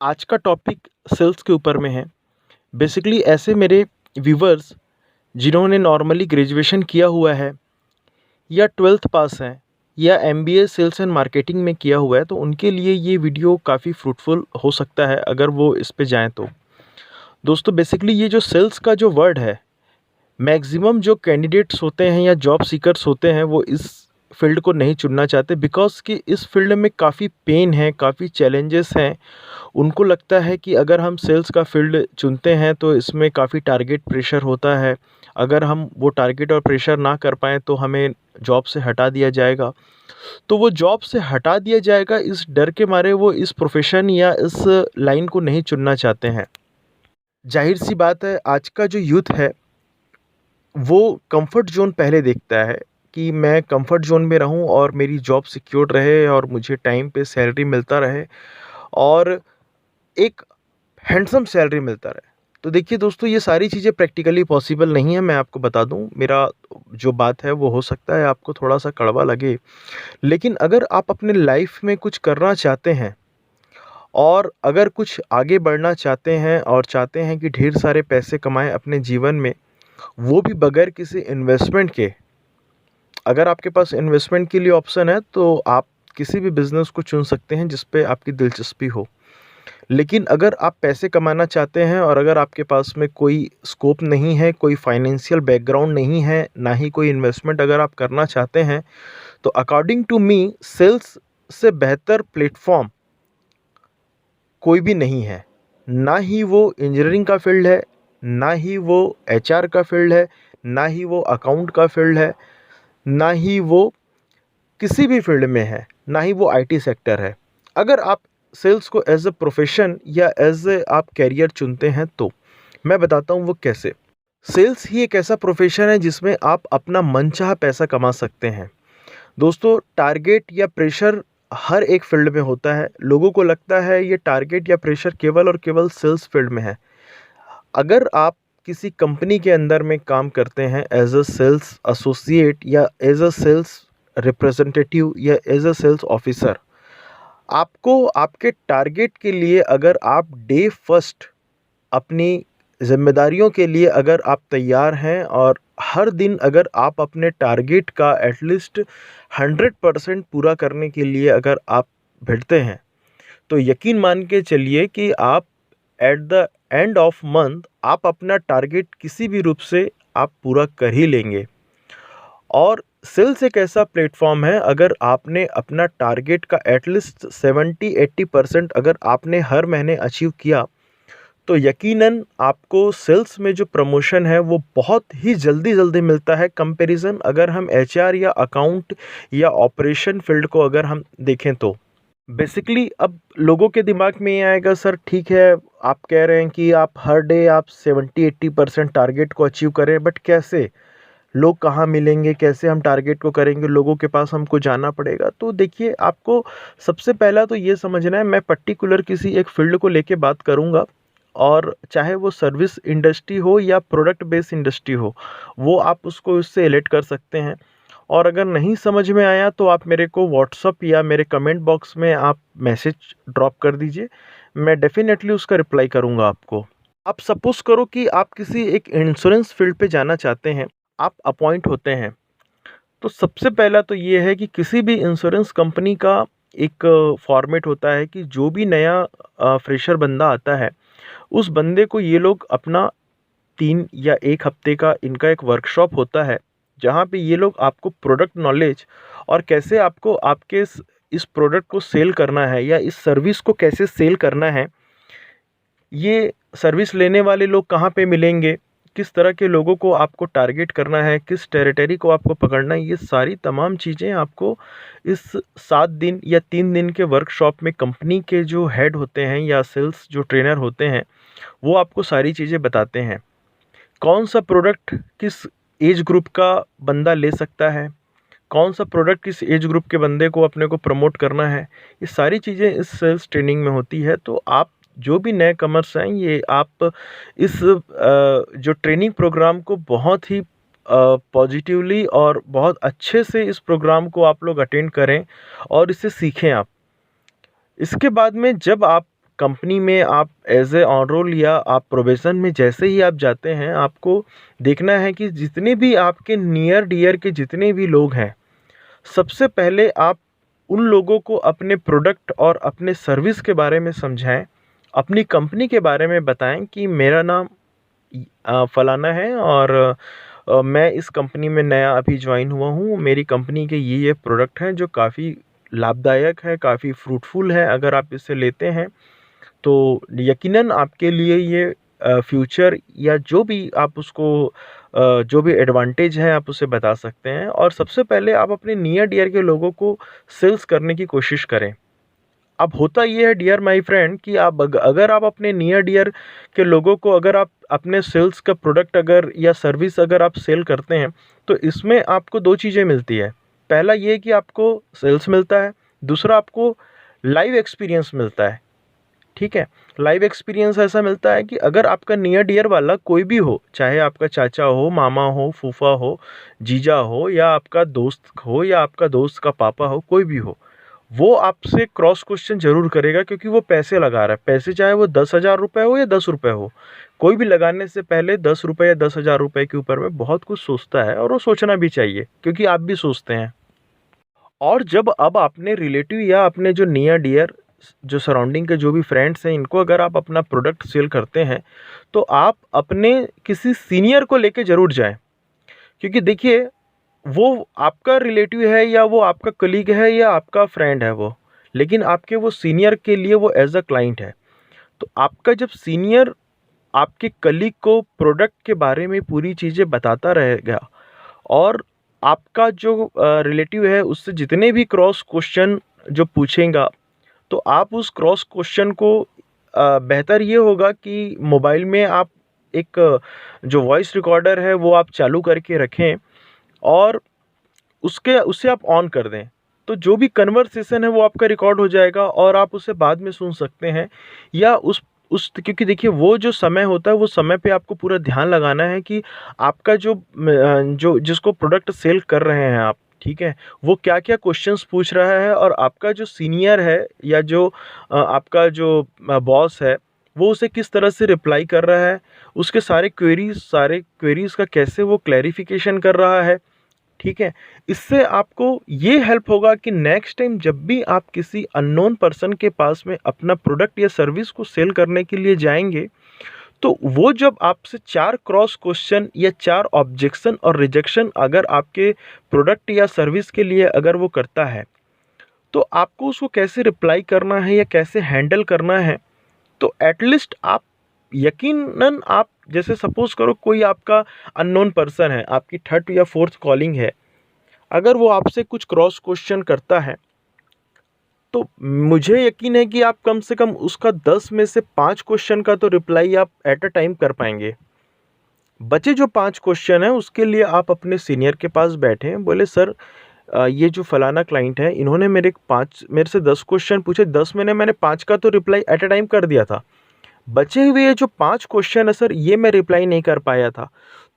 आज का topic sales के ऊपर में है। बेसिकली ऐसे मेरे व्यूवर्स जिन्होंने नॉर्मली ग्रेजुएशन किया हुआ है या 12th पास हैं या एमबीए सेल्स एंड मार्केटिंग में किया हुआ है, तो उनके लिए ये वीडियो काफ़ी फ्रूटफुल हो सकता है अगर वो इस पे जाएँ तो। दोस्तों, बेसिकली ये जो सेल्स का जो वर्ड है, मैक्सिमम जो कैंडिडेट्स होते हैं या जॉब सीकर्स होते हैं वो इस फील्ड को नहीं चुनना चाहते, बिकॉज़ कि इस फील्ड में काफ़ी पेन है, काफ़ी चैलेंजेस हैं। उनको लगता है कि अगर हम सेल्स का फील्ड चुनते हैं तो इसमें काफ़ी टारगेट प्रेशर होता है। अगर हम वो टारगेट और प्रेशर ना कर पाएँ तो हमें जॉब से हटा दिया जाएगा। तो वो जॉब से हटा दिया जाएगा, इस डर के मारे वो इस प्रोफ़ेशन या इस लाइन को नहीं चुनना चाहते हैं। ज़ाहिर-सी बात है, आज का जो यूथ है वो कंफर्ट ज़ोन पहले देखता है कि मैं कंफर्ट ज़ोन में रहूँ और मेरी जॉब सिक्योर रहे और मुझे टाइम पे सैलरी मिलता रहे और एक हैंडसम सैलरी मिलता रहे। तो देखिए दोस्तों, ये सारी चीज़ें प्रैक्टिकली पॉसिबल नहीं है, मैं आपको बता दूँ। मेरा जो बात है वो हो सकता है आपको थोड़ा-सा कड़वा लगे, लेकिन अगर आप अपने लाइफ़ में कुछ करना चाहते हैं और अगर कुछ आगे बढ़ना चाहते हैं और चाहते हैं कि ढेर सारे पैसे कमाएँ अपने जीवन में, वो भी बगैर किसी इन्वेस्टमेंट के। अगर आपके पास इन्वेस्टमेंट के लिए ऑप्शन है तो आप किसी भी बिज़नेस को चुन सकते हैं जिस पे आपकी दिलचस्पी हो। लेकिन अगर आप पैसे कमाना चाहते हैं और अगर आपके पास में कोई स्कोप नहीं है, कोई फाइनेंशियल बैकग्राउंड नहीं है, ना ही कोई इन्वेस्टमेंट अगर आप करना चाहते हैं, तो अकॉर्डिंग टू मी सेल्स से बेहतर प्लेटफ़ॉर्म कोई भी नहीं है। ना ही वो इंजीनियरिंग का फ़ील्ड है, ना ही वो एचआर का फ़ील्ड है, ना ही वो अकाउंट का फ़ील्ड है, ना ही वो किसी भी फ़ील्ड में है, ना ही वो आईटी सेक्टर है। अगर आप सेल्स को एज़ अ प्रोफ़ेशन या एज़ अ आप करियर चुनते हैं तो मैं बताता हूँ वो कैसे। सेल्स ही एक ऐसा प्रोफ़ेशन है जिसमें आप अपना मनचाहा पैसा कमा सकते हैं। दोस्तों, टारगेट या प्रेशर हर एक फ़ील्ड में होता है। लोगों को लगता है ये टारगेट या प्रेशर केवल और केवल सेल्स फ़ील्ड में है। अगर आप किसी कंपनी के अंदर में काम करते हैं एज़ अ सेल्स एसोसिएट या एज़ अ सेल्स रिप्रेजेंटेटिव या एज़ अ सेल्स ऑफिसर, आपको आपके टारगेट के लिए अगर आप डे फर्स्ट अपनी ज़िम्मेदारियों के लिए अगर आप तैयार हैं और हर दिन अगर आप अपने टारगेट का एटलीस्ट 100% पूरा करने के लिए अगर आप भिड़ते हैं, तो यकीन मान के चलिए कि आप at the end of month आप अपना टारगेट किसी भी रूप से आप पूरा कर ही लेंगे। और सेल्स एक ऐसा प्लेटफॉर्म है, अगर आपने अपना टारगेट का एटलीस्ट 70-80% अगर आपने हर महीने अचीव किया, तो यकीनन आपको सेल्स में जो प्रमोशन है वो बहुत ही जल्दी-जल्दी मिलता है, कंपैरिज़न अगर हम एचआर या अकाउंट या ऑपरेशन फील्ड को अगर हम देखें तो। बेसिकली अब लोगों के दिमाग में ये आएगा, सर ठीक है, आप कह रहे हैं कि आप हर डे आप 70-80% टारगेट को अचीव करें, बट कैसे? लोग कहाँ मिलेंगे? कैसे हम टारगेट को करेंगे? लोगों के पास हमको जाना पड़ेगा। तो देखिए, आपको सबसे पहला तो ये समझना है, मैं पर्टिकुलर किसी एक फ़ील्ड को लेके बात करूँगा और चाहे वो सर्विस इंडस्ट्री हो या प्रोडक्ट बेस्ड इंडस्ट्री हो, वो आप उसको उससे रिलेट कर सकते हैं। और अगर नहीं समझ में आया तो आप मेरे को व्हाट्सअप या मेरे कमेंट बॉक्स में आप मैसेज ड्रॉप कर दीजिए, मैं डेफ़िनेटली उसका रिप्लाई करूँगा आपको। आप सपोज़ करो कि आप किसी एक इंश्योरेंस फ़ील्ड पे जाना चाहते हैं, आप अपॉइंट होते हैं, तो सबसे पहला तो ये है कि किसी भी इंश्योरेंस कंपनी का एक फॉर्मेट होता है कि जो भी नया फ्रेशर बंदा आता है, उस बंदे को ये लोग अपना 3 या 1 हफ्ते का इनका एक वर्कशॉप होता है, जहाँ पे ये लोग आपको प्रोडक्ट नॉलेज और कैसे आपको आपके इस प्रोडक्ट को सेल करना है या इस सर्विस को कैसे सेल करना है, ये सर्विस लेने वाले लोग कहाँ पे मिलेंगे, किस तरह के लोगों को आपको टारगेट करना है, किस टेरिटरी को आपको पकड़ना है, ये सारी तमाम चीज़ें आपको इस 7 दिन या 3 दिन के वर्कशॉप में कंपनी के जो हेड होते हैं या सेल्स जो ट्रेनर होते हैं, वो आपको सारी चीज़ें बताते हैं। कौन सा प्रोडक्ट किस एज ग्रुप का बंदा ले सकता है, कौन सा प्रोडक्ट किस एज ग्रुप के बंदे को अपने को प्रमोट करना है, ये सारी चीज़ें इस सेल्स ट्रेनिंग में होती है। तो आप जो भी नए कमर्स हैं, ये आप इस जो ट्रेनिंग प्रोग्राम को बहुत ही पॉजिटिवली और बहुत अच्छे से इस प्रोग्राम को आप लोग अटेंड करें और इसे सीखें आप। इसके बाद में जब आप कंपनी में आप एज ए ऑन रोल या आप प्रोबेशन में जैसे ही आप जाते हैं, आपको देखना है कि जितने भी आपके नियर डियर के जितने भी लोग हैं, सबसे पहले आप उन लोगों को अपने प्रोडक्ट और अपने सर्विस के बारे में समझाएं, अपनी कंपनी के बारे में बताएं कि मेरा नाम फलाना है और मैं इस कंपनी में नया अभी ज्वाइन हुआ हूँ। मेरी कंपनी के ये प्रोडक्ट हैं जो काफ़ी लाभदायक है, काफ़ी फ्रूटफुल है। अगर आप इसे लेते हैं तो यकीनन आपके लिए ये फ्यूचर या जो भी आप उसको जो भी एडवांटेज है आप उसे बता सकते हैं। और सबसे पहले आप अपने नियर डियर के लोगों को सेल्स करने की कोशिश करें। अब होता ये है डियर माय फ्रेंड कि आप अगर आप अपने नियर डियर के लोगों को अगर आप अपने सेल्स का प्रोडक्ट अगर या सर्विस अगर आप सेल करते हैं, तो इसमें आपको 2 चीज़ें मिलती है। पहला ये कि आपको सेल्स मिलता है, दूसरा आपको लाइव एक्सपीरियंस मिलता है। ठीक है? लाइव एक्सपीरियंस ऐसा मिलता है कि अगर आपका नियर डियर वाला कोई भी हो, चाहे आपका चाचा हो, मामा हो, फूफा हो, जीजा हो या आपका दोस्त हो या आपका दोस्त का पापा हो, कोई भी हो, वो आपसे क्रॉस क्वेश्चन ज़रूर करेगा क्योंकि वो पैसे लगा रहा है। पैसे चाहे वो 10,000 रुपये हो या 10 रुपये हो, कोई भी लगाने से पहले 10 रुपये या 10,000 रुपये के ऊपर में बहुत कुछ सोचता है और वो सोचना भी चाहिए क्योंकि आप भी सोचते हैं। और जब अब अपने रिलेटिव या अपने जो नियर डियर जो सराउंडिंग के जो भी फ्रेंड्स हैं, इनको अगर आप अपना प्रोडक्ट सेल करते हैं, तो आप अपने किसी सीनियर को लेके ज़रूर जाएँ। क्योंकि देखिए, वो आपका रिलेटिव है या वो आपका कलीग है या आपका फ्रेंड है वो, लेकिन आपके वो सीनियर के लिए वो एज़ अ क्लाइंट है। तो आपका जब सीनियर आपके कलीग को प्रोडक्ट के बारे में पूरी चीज़ें बताता रहेगा और आपका जो रिलेटिव है उससे जितने भी क्रॉस क्वेश्चन जो पूछेगा, तो आप उस क्रॉस क्वेश्चन को बेहतर ये होगा कि मोबाइल में आप एक जो वॉइस रिकॉर्डर है वो आप चालू करके रखें और उसे आप ऑन कर दें। तो जो भी कन्वर्सेशन है वो आपका रिकॉर्ड हो जाएगा और आप उसे बाद में सुन सकते हैं या उस क्योंकि देखिए वो जो समय होता है वो समय पे आपको पूरा ध्यान लगाना है कि आपका जो जिसको प्रोडक्ट सेल कर रहे हैं आप, ठीक है? वो क्या-क्या क्वेश्चंस पूछ रहा है और आपका जो सीनियर है या जो आपका जो बॉस है, वो उसे किस तरह से रिप्लाई कर रहा है, उसके सारे क्वेरीज़ का कैसे वो क्लैरिफ़िकेशन कर रहा है। ठीक है? इससे आपको ये हेल्प होगा कि नेक्स्ट टाइम जब भी आप किसी अननोन पर्सन के पास में अपना प्रोडक्ट या सर्विस को सेल करने के लिए जाएँगे, तो वो जब आपसे 4 क्रॉस क्वेश्चन या 4 ऑब्जेक्शन और रिजेक्शन अगर आपके प्रोडक्ट या सर्विस के लिए अगर वो करता है, तो आपको उसको कैसे रिप्लाई करना है या कैसे हैंडल करना है, तो एट लीस्ट आप यकीनन आप जैसे सपोज़ करो कोई आपका अननोन पर्सन है, आपकी 3rd या 4th कॉलिंग है, अगर वो आपसे कुछ क्रॉस क्वेश्चन करता है, तो मुझे यकीन है कि आप कम से कम उसका 10 में से 5 क्वेश्चन का तो रिप्लाई आप एट अ टाइम कर पाएँगे। बचे जो 5 क्वेश्चन हैं उसके लिए आप अपने सीनियर के पास बैठें, बोले सर ये जो फलाना क्लाइंट है इन्होंने मेरे से 10 क्वेश्चन पूछे, 10 में ने मैंने 5 का तो रिप्लाई एट अ टाइम कर दिया था। बचे हुए जो 5 क्वेश्चन है सर ये मैं रिप्लाई नहीं कर पाया था।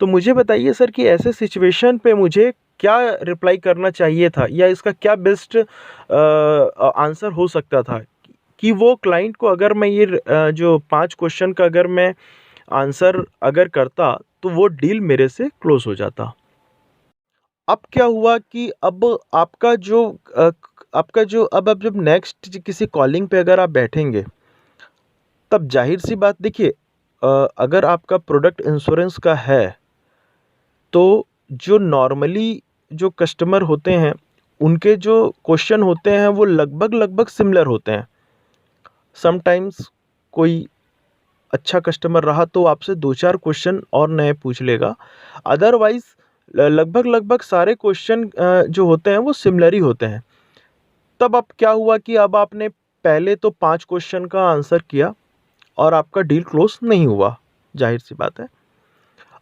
तो मुझे बताइए सर कि ऐसे सिचुएशन पे मुझे क्या रिप्लाई करना चाहिए था या इसका क्या बेस्ट आंसर हो सकता था कि वो क्लाइंट को अगर मैं ये जो 5 क्वेश्चन का अगर मैं आंसर अगर करता तो वो डील मेरे से क्लोज़ हो जाता। अब क्या हुआ कि अब आपका जो अब आप जब नेक्स्ट किसी कॉलिंग पे अगर आप बैठेंगे, तब ज़ाहिर-सी बात देखिए अगर आपका प्रोडक्ट इंश्योरेंस का है, तो जो नॉर्मली जो कस्टमर होते हैं, उनके जो क्वेश्चन होते हैं वो लगभग सिमिलर होते हैं। समटाइम्स कोई अच्छा कस्टमर रहा तो आपसे 2-4 क्वेश्चन और नए पूछ लेगा। अदरवाइज़ लगभग सारे क्वेश्चन जो होते हैं वो सिमिलर ही होते हैं। तब अब क्या हुआ कि अब आपने पहले तो 5 क्वेश्चन का आंसर किया और आपका डील क्लोज़ नहीं हुआ, ज़ाहिर-सी बात है।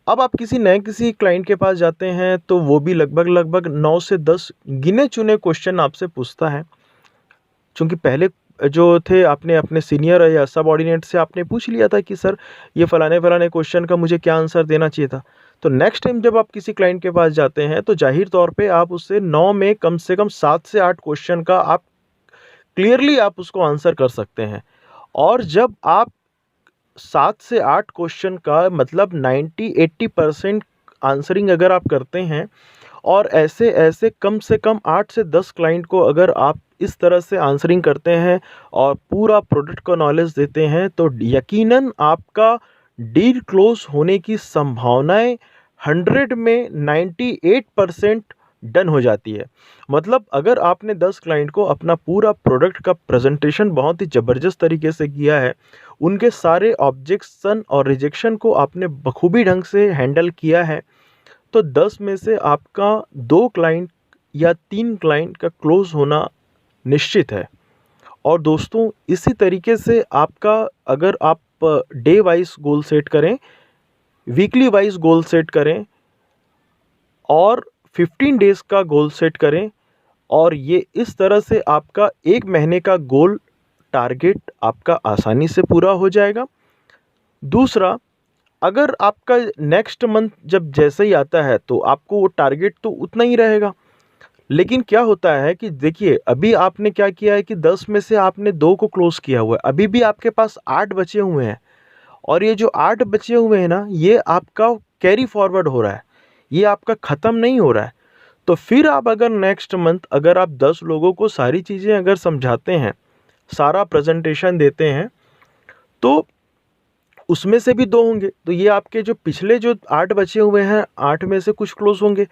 अब आप किसी क्लाइंट के पास जाते हैं तो वो भी लगभग 9 से 10 गिने-चुने क्वेश्चन आपसे पूछता है। चूँकि पहले जो थे आपने अपने सीनियर या सबऑर्डिनेट से आपने पूछ लिया था कि सर ये फलाने-फलाने क्वेश्चन का मुझे क्या आंसर देना चाहिए था। तो नेक्स्ट टाइम जब आप किसी क्लाइंट के पास जाते हैं तो ज़ाहिर तौर पे आप उससे 9 में कम से कम 7 से 8 क्वेश्चन का आप क्लियरली आप उसको आंसर कर सकते हैं। और जब आप 7 से 8 क्वेश्चन का मतलब 90-80% आंसरिंग अगर आप करते हैं और ऐसे ऐसे कम से कम 8 से 10 क्लाइंट को अगर आप इस तरह से आंसरिंग करते हैं और पूरा प्रोडक्ट का नॉलेज देते हैं, तो यकीनन आपका डील क्लोज होने की संभावनाएं 100 में 98% डन हो जाती है। मतलब अगर आपने 10 क्लाइंट को अपना पूरा प्रोडक्ट का प्रेजेंटेशन बहुत ही ज़बरदस्त तरीके से किया है, उनके सारे ऑब्जेक्शन और रिजेक्शन को आपने बखूबी ढंग से हैंडल किया है, तो 10 में से आपका 2 क्लाइंट या 3 क्लाइंट का क्लोज़ होना निश्चित है। और दोस्तों इसी तरीके से आपका अगर आप डे वाइज़ गोल सेट करें, वीकली वाइज़ गोल सेट करें और 15 डेज़ का गोल सेट करें, और ये इस तरह से आपका 1 महीने का गोल टारगेट आपका आसानी से पूरा हो जाएगा। दूसरा, अगर आपका नेक्स्ट मंथ जब जैसे ही आता है तो आपको वो टारगेट तो उतना ही रहेगा। लेकिन क्या होता है कि देखिए, अभी आपने क्या किया है कि 10 में से आपने 2 को क्लोज़ किया हुआ है, अभी भी आपके पास 8 बचे हुए हैं, और ये जो 8 बचे हुए हैं ना, ये आपका कैरी फॉरवर्ड हो रहा है, ये आपका ख़त्म नहीं हो रहा है। तो फिर आप अगर नेक्स्ट मंथ अगर आप 10 लोगों को सारी चीज़ें अगर समझाते हैं, सारा प्रेजेंटेशन देते हैं, तो उसमें से भी 2 होंगे, तो ये आपके जो पिछले जो 8 बचे हुए हैं, 8 में से कुछ क्लोज़ होंगे।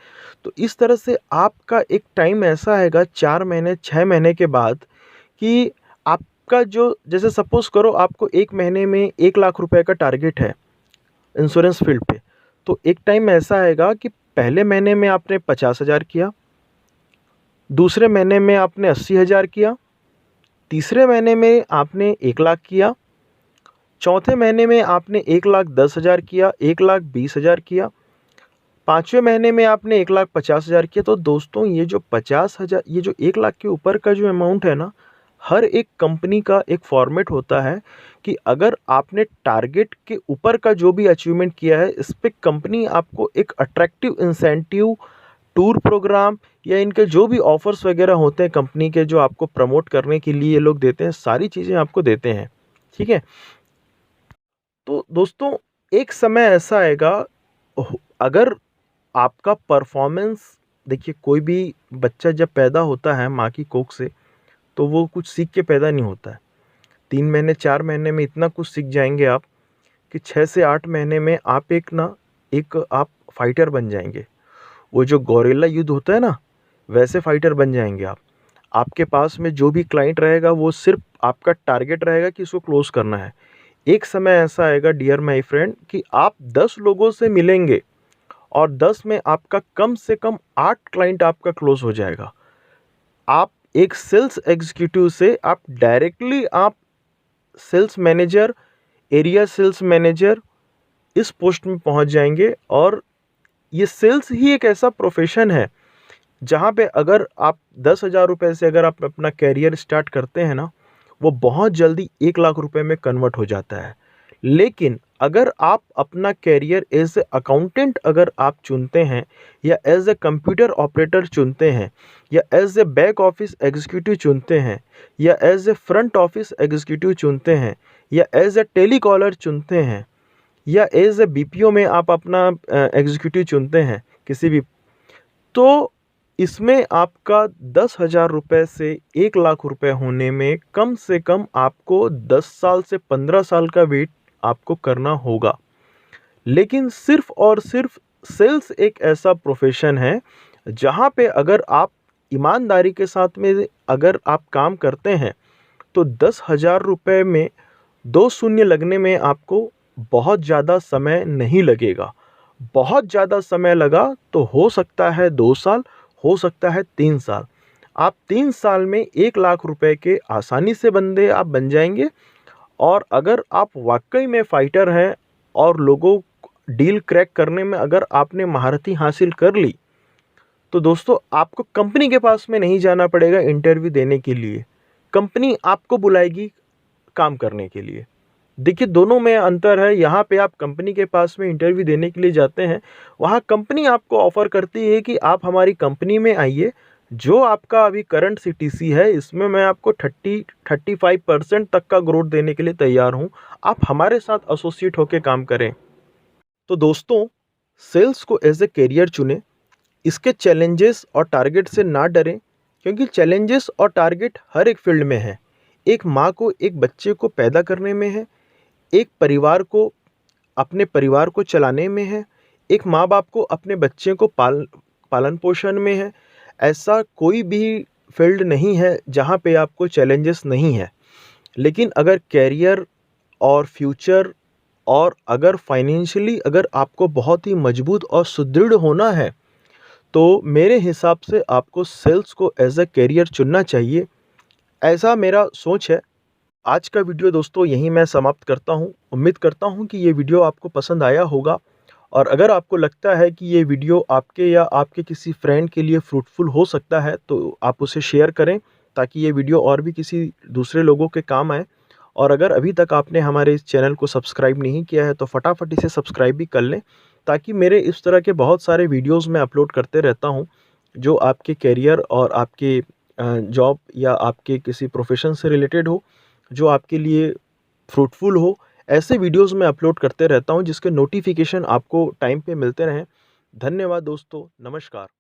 तो इस तरह से आपका एक टाइम ऐसा आएगा 4 महीने, 6 महीने के बाद कि आपका जो, जैसे सपोज़ करो आपको 1 महीने में 1 लाख रुपए का टारगेट है इंश्योरेंस फील्ड पे, तो एक टाइम ऐसा आएगा कि पहले महीने में आपने 50,000 किया, दूसरे महीने में आपने 80,000 किया, तीसरे महीने में आपने 1 लाख किया, चौथे महीने में आपने 1,10,000 किया, 1,20,000 किया, पाँचवें महीने में आपने 1,50,000 किया। तो दोस्तों ये जो 50,000, ये जो 1 लाख के ऊपर का जो अमाउंट है ना, हर एक कंपनी का एक फॉर्मेट होता है कि अगर आपने टारगेट के ऊपर का जो भी अचीवमेंट किया है, इस पे कंपनी आपको एक अट्रैक्टिव इंसेंटिव, टूर प्रोग्राम या इनके जो भी ऑफ़र्स वगैरह होते हैं कंपनी के, जो आपको प्रमोट करने के लिए ये लोग देते हैं, सारी चीज़ें आपको देते हैं। ठीक है? तो दोस्तों एक समय ऐसा आएगा, अगर आपका परफॉर्मेंस, देखिए कोई भी बच्चा जब पैदा होता है माँ की कोख से, तो वो कुछ सीख के पैदा नहीं होता है। 3 महीने 4 महीने में इतना कुछ सीख जाएंगे आप कि 6 से 8 महीने में आप एक आप फाइटर बन जाएंगे। वो जो गोरिल्ला युद्ध होता है ना, वैसे फाइटर बन जाएंगे आप। आपके पास में जो भी क्लाइंट रहेगा वो सिर्फ आपका टारगेट रहेगा कि इसको क्लोज करना है। एक समय ऐसा आएगा डियर माय फ्रेंड कि आप 10 लोगों से मिलेंगे और 10 में आपका कम से कम 8 क्लाइंट आपका क्लोज हो जाएगा। आप एक सेल्स एग्जीक्यूटिव से आप डायरेक्टली आप sales manager, area sales manager इस पोस्ट में पहुंच जाएंगे। और ये सेल्स ही एक ऐसा प्रोफेशन है जहाँ पे अगर आप 10,000 रुपये से अगर आप अपना कैरियर स्टार्ट करते हैं ना, वो बहुत जल्दी 1 लाख रुपए में कन्वर्ट हो जाता है। लेकिन अगर आप अपना कैरियर एज ए अकाउंटेंट अगर आप चुनते हैं, या एज ए कंप्यूटर ऑपरेटर चुनते हैं, या as a back office executive चुनते हैं, या as a front office executive चुनते हैं, या एज ए टेलीकॉलर चुनते हैं, या एज ए बीपीओ में आप अपना एग्जीक्यूटिव चुनते हैं किसी भी, तो इसमें आपका 10,000 रुपये से 1 लाख रुपए होने में कम से कम आपको 10 साल से 15 साल का वेट आपको करना होगा। लेकिन सिर्फ और सिर्फ सेल्स एक ऐसा प्रोफेशन है जहाँ पे अगर आप ईमानदारी के साथ में अगर आप काम करते हैं, तो 10,000 रुपये में 2 शून्य लगने में आपको बहुत ज़्यादा समय नहीं लगेगा। बहुत ज़्यादा समय लगा तो हो सकता है 2 साल, हो सकता है 3 साल। आप 3 साल में 1 लाख रुपए के आसानी से बंदे आप बन जाएंगे। और अगर आप वाकई में फाइटर हैं और लोगों डील क्रैक करने में अगर आपने महारती हासिल कर ली, तो दोस्तों आपको कंपनी के पास में नहीं जाना पड़ेगा इंटरव्यू देने के लिए, कंपनी आपको बुलाएगी काम करने के लिए। देखिए दोनों में अंतर है। यहाँ पे आप कंपनी के पास में इंटरव्यू देने के लिए जाते हैं, वहाँ कंपनी आपको ऑफ़र करती है कि आप हमारी कंपनी में आइए, जो आपका अभी करंट सीटीसी है इसमें मैं आपको 30-35% तक का ग्रोथ देने के लिए तैयार हूँ। आप हमारे साथ एसोसिएट होकर काम करें। तो दोस्तों, सेल्स को एज ए करियर चुनें। इसके चैलेंजेस और टारगेट से ना डरें, क्योंकि चैलेंजेस और टारगेट हर एक फील्ड में है। एक माँ को एक बच्चे को पैदा करने में है, एक परिवार को अपने परिवार को चलाने में है, एक माँ बाप को अपने बच्चे को पालन पोषण में है। ऐसा कोई भी फील्ड नहीं है जहाँ पे आपको चैलेंजेस नहीं है। लेकिन अगर कैरियर और फ्यूचर और अगर फाइनेंशियली अगर आपको बहुत ही मजबूत और सुदृढ़ होना है, तो मेरे हिसाब से आपको सेल्स को एज अ करियर चुनना चाहिए। ऐसा मेरा सोच है। आज का वीडियो दोस्तों यहीं मैं समाप्त करता हूँ। उम्मीद करता हूँ कि ये वीडियो आपको पसंद आया होगा, और अगर आपको लगता है कि ये वीडियो आपके या आपके किसी फ्रेंड के लिए फ्रूटफुल हो सकता है, तो आप उसे शेयर करें ताकि ये वीडियो और भी किसी दूसरे लोगों के काम आए। और अगर अभी तक आपने हमारे इस चैनल को सब्सक्राइब नहीं किया है तो फटाफट इसे सब्सक्राइब भी कर लें, ताकि मेरे इस तरह के बहुत सारे वीडियोज़ मैं अपलोड करते रहता हूँ जो आपके करियर और आपके जॉब या आपके किसी प्रोफेशन से रिलेटेड हो, जो आपके लिए फ्रूटफुल हो। ऐसे वीडियोज़ मैं अपलोड करते रहता हूँ जिसके नोटिफिकेशन आपको टाइम पे मिलते रहें। धन्यवाद दोस्तों, नमस्कार।